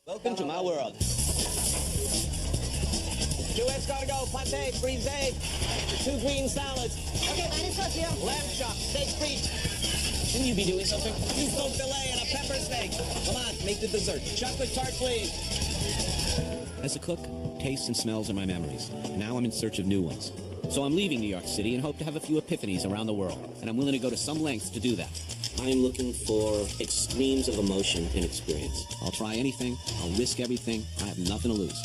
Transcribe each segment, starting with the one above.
Welcome to my world. 2 escargot, pate, frisee, 2 green salads. Okay, lamb chop, steak frites. Shouldn't you be doing something? Beef filet and a pepper steak. Come on, make the dessert. Chocolate tart, please. As a cook, tastes and smells are my memories. Now I'm in search of new ones. So I'm leaving New York City and hope to have a few epiphanies around the world. And I'm willing to go to some lengths to do that. I'm looking for extremes of emotion and experience. I'll try anything. I'll risk everything. I have nothing to lose.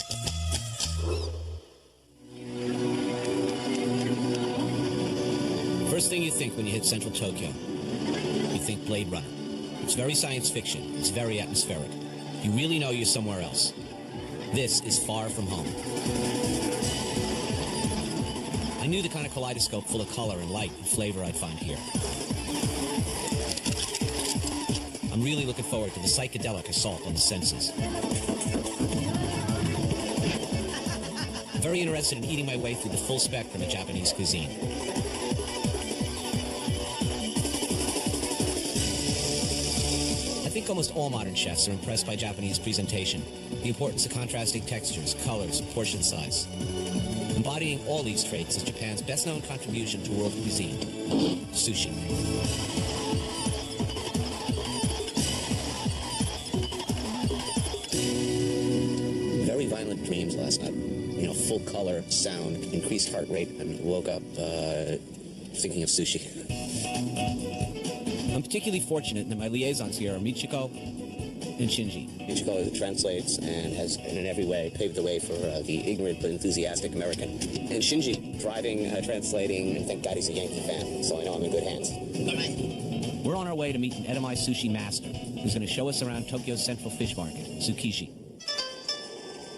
First thing you think when you hit central Tokyo, you think Blade Runner. It's very science fiction. It's very atmospheric. You really know you're somewhere else. This is far from home. I knew the kind of kaleidoscope full of color and light and flavor I'd find here. I'm really looking forward to the psychedelic assault on the senses. I'm very interested in eating my way through the full spectrum of Japanese cuisine. I think almost all modern chefs are impressed by Japanese presentation, the importance of contrasting textures, colors, and portion size. Embodying all these traits is Japan's best-known contribution to world cuisine, sushi. Very violent dreams last night. You know, full color, sound, increased heart rate, and woke up thinking of sushi. I'm particularly fortunate that my liaisons here are Michiko and Shinji. Michiko translates and has, in every way, paved the way for the ignorant but enthusiastic American. And Shinji, driving, translating, and thank God he's a Yankee fan, so I know I'm in good hands. All right. We're on our way to meet an Edamame sushi master who's going to show us around Tokyo's central fish market, Tsukiji.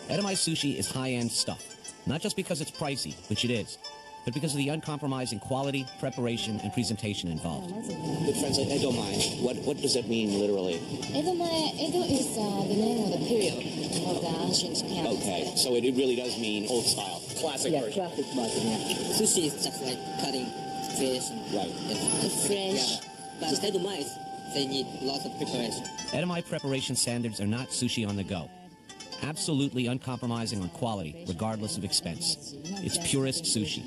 Edamame sushi is high-end stuff, not just because it's pricey, which it is, but because of the uncompromising quality, preparation, and presentation involved. Good friends, I don't mind. What does that mean, literally? Edo is the name of the period of the ancient Japan. Okay, so it really does mean old style, classic version. Yeah, classic version, yeah. Sushi is just like cutting fish. Right. It's fresh. Yeah, but edamame, they need lots of preparation. Edamame preparation standards are not sushi on the go. Absolutely uncompromising on quality, regardless of expense. It's purist sushi.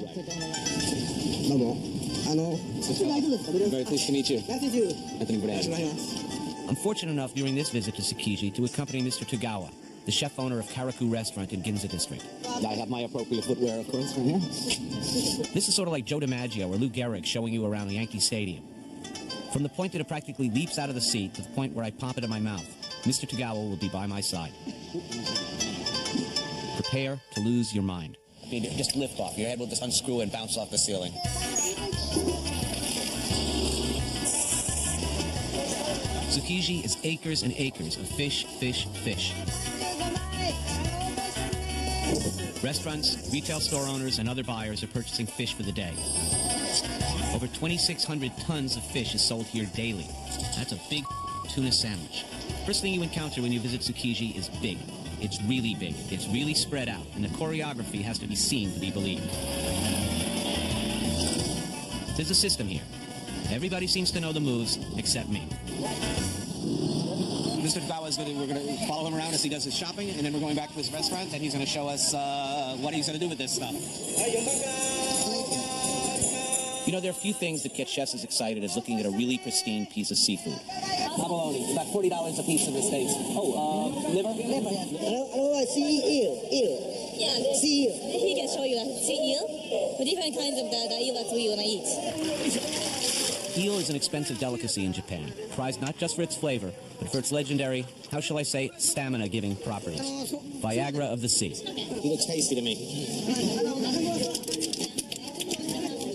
Very pleased to meet you. Anthony Bourdain. I'm fortunate enough during this visit to Tsukiji to accompany Mr. Tagawa, the chef-owner of Karaku Restaurant in Ginza District. I have my appropriate footwear, of course, right here. This is sort of like Joe DiMaggio or Lou Gehrig showing you around the Yankee Stadium. From the point that it practically leaps out of the seat to the point where I pop it in my mouth, Mr. Tagawa will be by my side. Prepare to lose your mind. I mean, just lift off. Your head will just unscrew and bounce off the ceiling. Tsukiji is acres and acres of fish, fish, fish. Restaurants, retail store owners, and other buyers are purchasing fish for the day. Over 2,600 tons of fish is sold here daily. That's a big tuna sandwich. First thing you encounter when you visit Tsukiji is big. It's really big. It's really spread out, and the choreography has to be seen to be believed. There's a system here. Everybody seems to know the moves except me. Mr. Tagawa is we're going to follow him around as he does his shopping, and then we're going back to his restaurant, and he's going to show us what he's going to do with this stuff. You know, there are few things that get chefs as excited as looking at a really pristine piece of seafood. Abalone, about $40 a piece in the States. Oh, liver? Liver, yeah. Sea eel. Yeah, Sea eel. he can show you that sea eel, the different kinds of the eel that we want to eat. Eel is an expensive delicacy in Japan, prized not just for its flavor, but for its legendary, how shall I say, stamina-giving properties. Viagra of the sea. He looks tasty to me.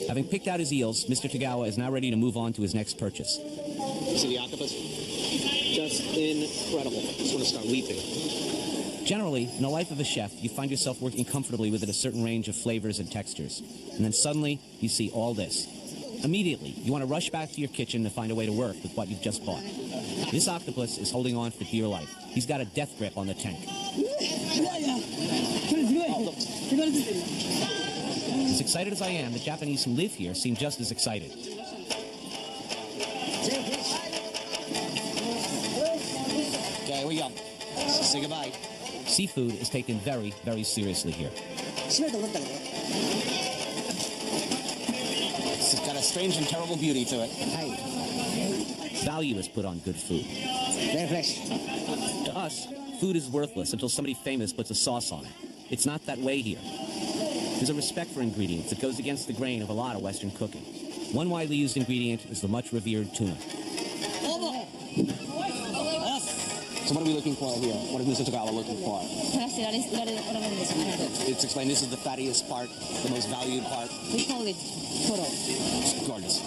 Having picked out his eels, Mr. Tagawa is now ready to move on to his next purchase. You see the octopus? Just incredible. I just want to start weeping. Generally, in the life of a chef, you find yourself working comfortably within a certain range of flavors and textures. And then suddenly, you see all this. Immediately, you want to rush back to your kitchen to find a way to work with what you've just bought. This octopus is holding on for dear life. He's got a death grip on the tank. As excited as I am, the Japanese who live here seem just as excited. Okay, here we go. Say goodbye. Seafood is taken very, very seriously here. It's got a strange and terrible beauty to it. Value is put on good food. Very fresh. To us, food is worthless until somebody famous puts a sauce on it. It's not that way here. There's a respect for ingredients that goes against the grain of a lot of Western cooking. One widely used ingredient is the much revered tuna. So what are we looking for here? What is Mr. Tagawa looking for? It's explained this is the fattiest part, the most valued part. We call it toro. It's gorgeous.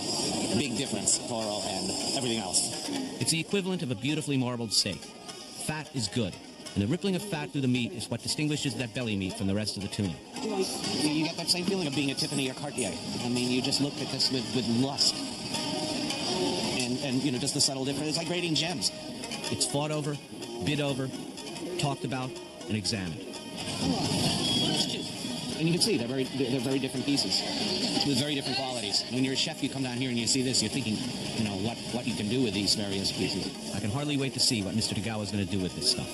Big difference, toro and everything else. It's the equivalent of a beautifully marbled steak. Fat is good, and the rippling of fat through the meat is what distinguishes that belly meat from the rest of the tuna. You get that same feeling of being at Tiffany or Cartier. I mean, you just look at this with lust. And you know, just the subtle difference. It's like grading gems. It's fought over, bid over, talked about, and examined. And you can see they're very different pieces with very different qualities. When you're a chef, you come down here and you see this, you're thinking, you know, what you can do with these various pieces. I can hardly wait to see what Mr. Tagawa is going to do with this stuff.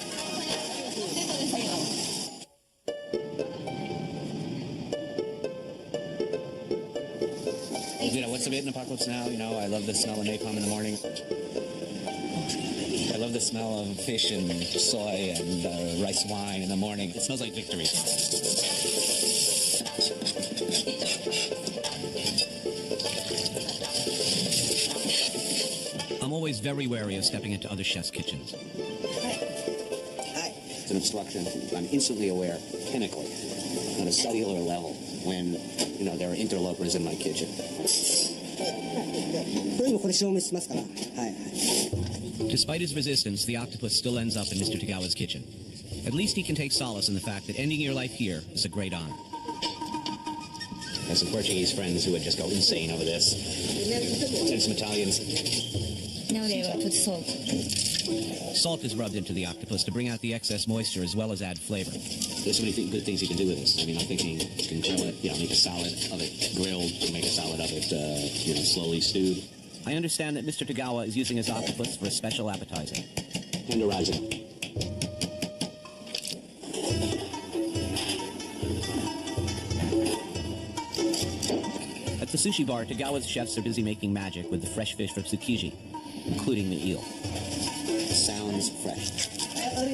You know, what's the bit in Apocalypse Now? You know, I love the smell of napalm in the morning. I love the smell of fish and soy and rice wine in the morning. It smells like victory. I'm always very wary of stepping into other chefs' kitchens. It's an obstruction. I'm instantly aware, chemically, on a cellular level, when, you know, there are interlopers in my kitchen. Despite his resistance, the octopus still ends up in Mr. Tagawa's kitchen. At least he can take solace in the fact that ending your life here is a great honor. I have some Portuguese friends who would just go insane over this. And some Italians. Now they will put salt. Salt is rubbed into the octopus to bring out the excess moisture as well as add flavor. There's so many good things you can do with this. I mean, I'm thinking you can grill it, you know, make a salad of it grilled, you can make a salad of it, you know, slowly stewed. I understand that Mr. Tagawa is using his octopus for a special appetizer. Tenderizing. At the sushi bar, Tagawa's chefs are busy making magic with the fresh fish from Tsukiji, including the eel. It sounds fresh.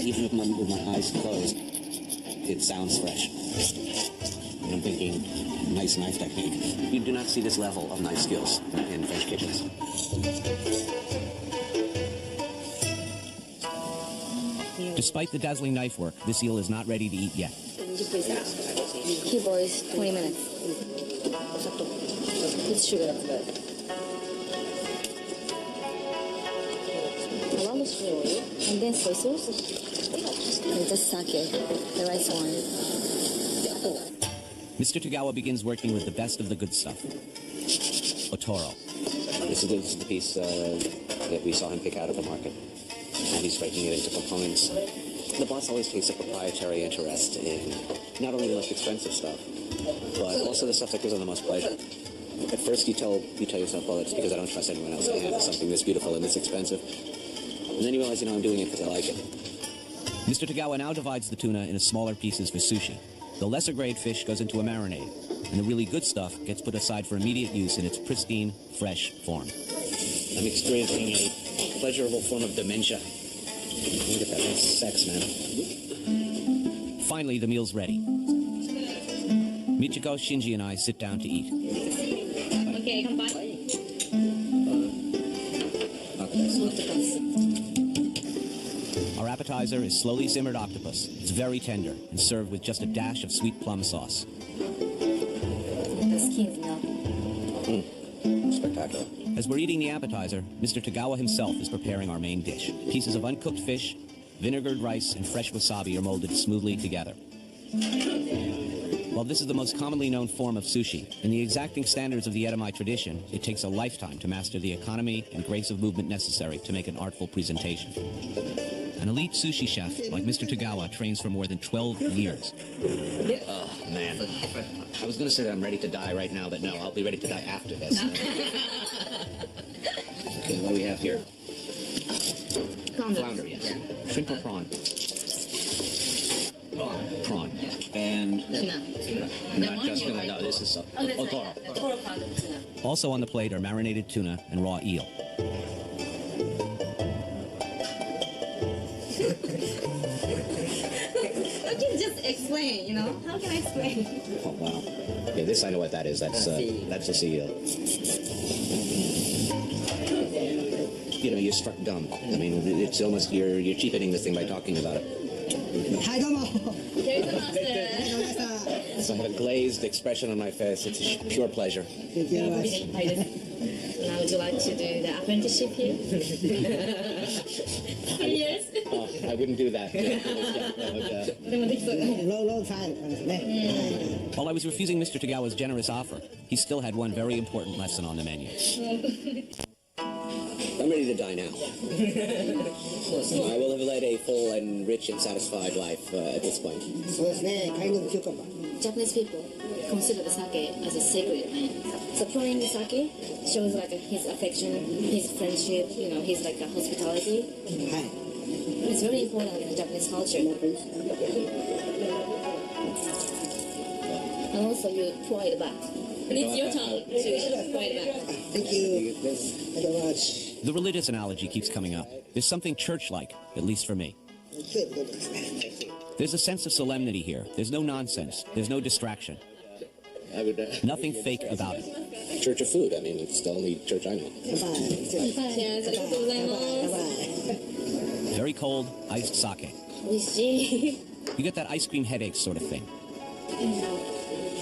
Even with my eyes closed, it sounds fresh. And I'm thinking, nice knife technique. You do not see this level of knife skills in French kitchens. Despite the dazzling knife work, this eel is not ready to eat yet. He boils 20 minutes. With sugar. And then soy sauce. And just sake, the rice wine. Mr. Tagawa begins working with the best of the good stuff. Otoro. This is the piece that we saw him pick out of the market. And he's breaking it into components. The boss always takes a proprietary interest in not only the most expensive stuff, but also the stuff that gives him the most pleasure. At first you tell yourself, well, it's because I don't trust anyone else to handle something this beautiful and this expensive. And then you realize, you know, I'm doing it because I like it. Mr. Tagawa now divides the tuna into smaller pieces for sushi. The lesser grade fish goes into a marinade, and the really good stuff gets put aside for immediate use in its pristine, fresh form. I'm experiencing a pleasurable form of dementia. Look at that nice sex, man. Finally, the meal's ready. Michiko, Shinji, and I sit down to eat. Okay, come back. Our appetizer is slowly simmered octopus. It's very tender and served with just a dash of sweet plum sauce. The skin's melting. Spectacular. As we're eating the appetizer, Mr. Tagawa himself is preparing our main dish. Pieces of uncooked fish, vinegared rice, and fresh wasabi are molded smoothly together. While this is the most commonly known form of sushi, in the exacting standards of the Edamame tradition, it takes a lifetime to master the economy and grace of movement necessary to make an artful presentation. An elite sushi chef like Mr. Tagawa trains for more than 12 years. Oh, man. I was going to say that I'm ready to die right now, but no, I'll be ready to die after this. Okay, what do we have here? Flounder. Flounder, yes. Shrimp or prawn? and Tuna. not just tuna. No, this is toro. Toro part of tuna. Also on the plate are marinated tuna and raw eel. You can just explain, How can I explain? Oh, wow. Yeah, this I know what that is. That's a sea eel. You're struck dumb. I mean, it's almost, you're cheapening this thing by talking about it. So I have a glazed expression on my face. It's a pure pleasure. Thank you very much. Now would you like to do the apprenticeship here? 3 years? Oh, I wouldn't do that. Long time. While I was refusing Mr. Tagawa's generous offer, he still had one very important lesson on the menu. I'm ready to die now. I will have led a full and rich and satisfied life at this point. Japanese people consider the sake as a sacred thing. So pouring the sake shows like his affection, his friendship, his like a hospitality. It's very important in Japanese culture. And also you pour it back. It's your turn to pour it back. Thank you. Thank you very much. The religious analogy keeps coming up. There's something church-like, at least for me. There's a sense of solemnity here. There's no nonsense. There's no distraction. Nothing fake about it. Church of food. I mean, it's the only church I know. Very cold, iced sake. You get that ice cream headache sort of thing.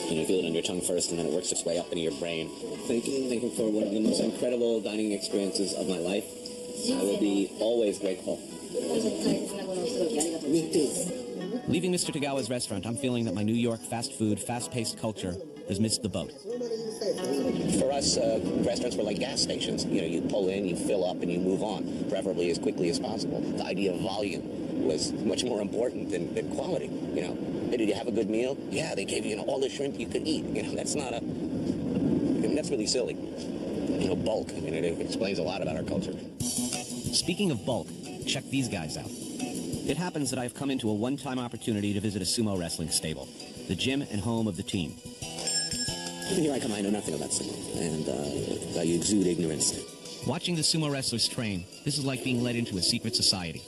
You feel it on your tongue first, and then it works its way up into your brain. Thinking for one of the most incredible dining experiences of my life. I will be always grateful. Me too. Leaving Mr. Tagawa's restaurant, I'm feeling that my New York fast food, fast-paced culture has missed the boat. For us, restaurants were like gas stations. You pull in, you fill up, and you move on, preferably as quickly as possible. The idea of volume was much more important than quality. Did you have a good meal? Yeah, they gave you all the shrimp you could eat. That's not that's really silly. Bulk. It explains a lot about our culture. Speaking of bulk, check these guys out. It happens that I've come into a one-time opportunity to visit a sumo wrestling stable, the gym and home of the team. Here I come, I know nothing about sumo, and I exude ignorance. Watching the sumo wrestlers train, this is like being led into a secret society.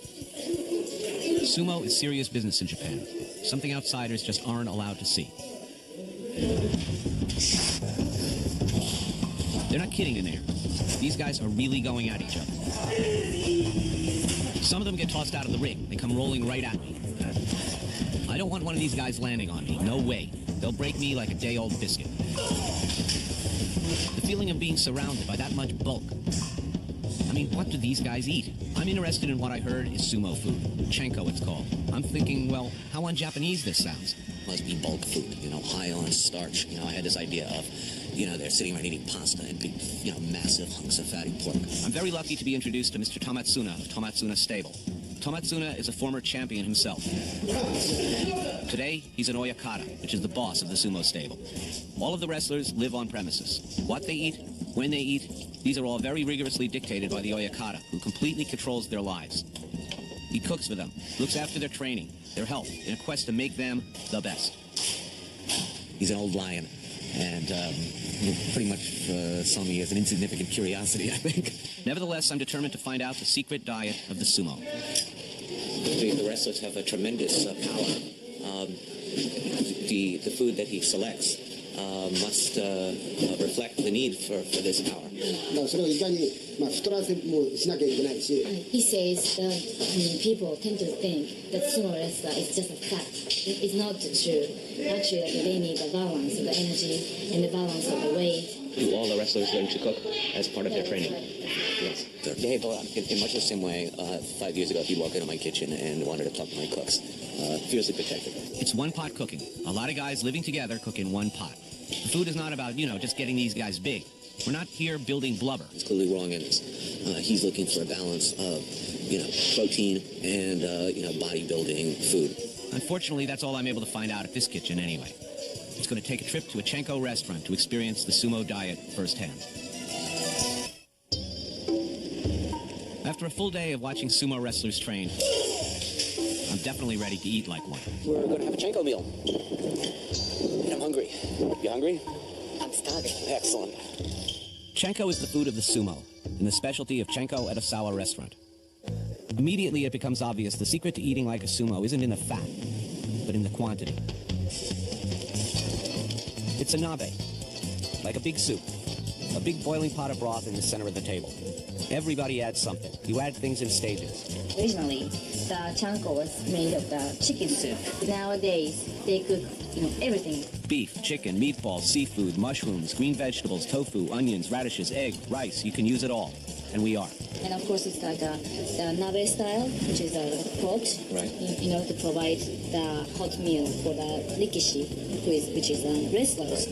Sumo is serious business in Japan, something outsiders just aren't allowed to see. They're not kidding in there. These guys are really going at each other. Some of them get tossed out of the ring. They come rolling right at me. I don't want one of these guys landing on me. No way. They'll break me like a day-old biscuit. The feeling of being surrounded by that much bulk. I mean, what do these guys eat? I'm interested in what I heard is sumo food. Chenko, it's called. I'm thinking, well, how un-Japanese this sounds. Must be bulk food, high on starch. I had this idea of, they're sitting around eating pasta and big, massive hunks of fatty pork. I'm very lucky to be introduced to Mr. Tomatsuna of Tomatsuna Stable. Tomatsuna is a former champion himself. Today, he's an oyakata, which is the boss of the sumo stable. All of the wrestlers live on premises. What they eat, when they eat, these are all very rigorously dictated by the oyakata, who completely controls their lives. He cooks for them, looks after their training, their health, in a quest to make them the best. He's an old lion, and pretty much saw me as an insignificant curiosity, I think. Nevertheless, I'm determined to find out the secret diet of the sumo. The wrestlers have a tremendous power. The food that he selects must reflect the need for this power. He says that people tend to think that sumo wrestler is just a fat. It's not true. Actually, they need the balance of the energy and the balance of the weight. Do all the wrestlers learn to cook as part of their training? Yes. They behave in much the same way 5 years ago if you walk into my kitchen and wanted to pluck my cooks. Fiercely protective. It's one-pot cooking. A lot of guys living together cook in one pot. The food is not about, just getting these guys big. We're not here building blubber. It's clearly wrong in this. He's looking for a balance of, protein and, bodybuilding food. Unfortunately, that's all I'm able to find out at this kitchen anyway. It's going to take a trip to a Chenko restaurant to experience the sumo diet firsthand. After a full day of watching sumo wrestlers train, I'm definitely ready to eat like one. We're going to have a Chenko meal. And I'm hungry. You hungry? I'm starving. Excellent. Chenko is the food of the sumo, and the specialty of Chenko at a Sawa restaurant. Immediately it becomes obvious the secret to eating like a sumo isn't in the fat, but in the quantity. It's a nabe, like a big soup, a big boiling pot of broth in the center of the table. Everybody adds something. You add things in stages. Originally, the chanko was made of the chicken soup. Nowadays, they cook, everything. Beef, chicken, meatballs, seafood, mushrooms, green vegetables, tofu, onions, radishes, egg, rice. You can use it all. And we are. And of course, it's like the nabe style, which is a pot, right. in order to provide the hot meal for the rikishi, which is wrestlers.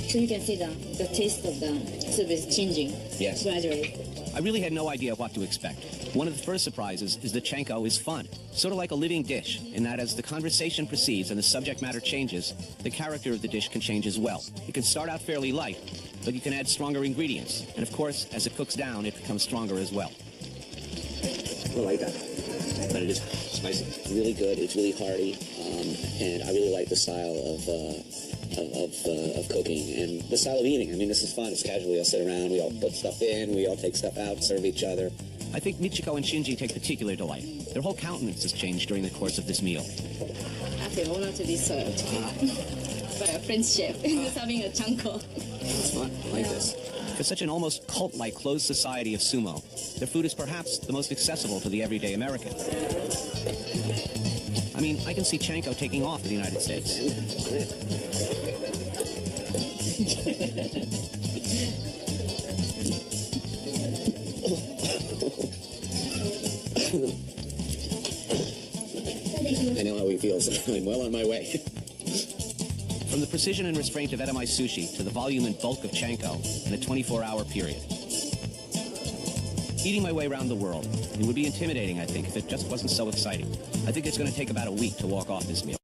So you can see the taste of the soup is changing gradually. I really had no idea what to expect. One of the first surprises is that Chenko is fun, sort of like a living dish, in that as the conversation proceeds and the subject matter changes, the character of the dish can change as well. It can start out fairly light, but you can add stronger ingredients. And of course, as it cooks down, it becomes stronger as well. I like that. But it is spicy. It's really good. It's really hearty. And I really like the style of cooking and the style of eating. I mean, this is fun. It's casual. We all sit around. We all put stuff in. We all take stuff out, serve each other. I think Michiko and Shinji take particular delight. Their whole countenance has changed during the course of this meal. I feel honored to be served by a French chef serving a chanko. It's fun. I like this. For such an almost cult-like closed society of sumo, their food is perhaps the most accessible to the everyday American. I mean, I can see Chenko taking off in the United States. I know how he feels. I'm well on my way. From the precision and restraint of edamame sushi to the volume and bulk of Chenko in a 24-hour period. Eating my way around the world, it would be intimidating, I think, if it just wasn't so exciting. I think it's going to take about a week to walk off this meal.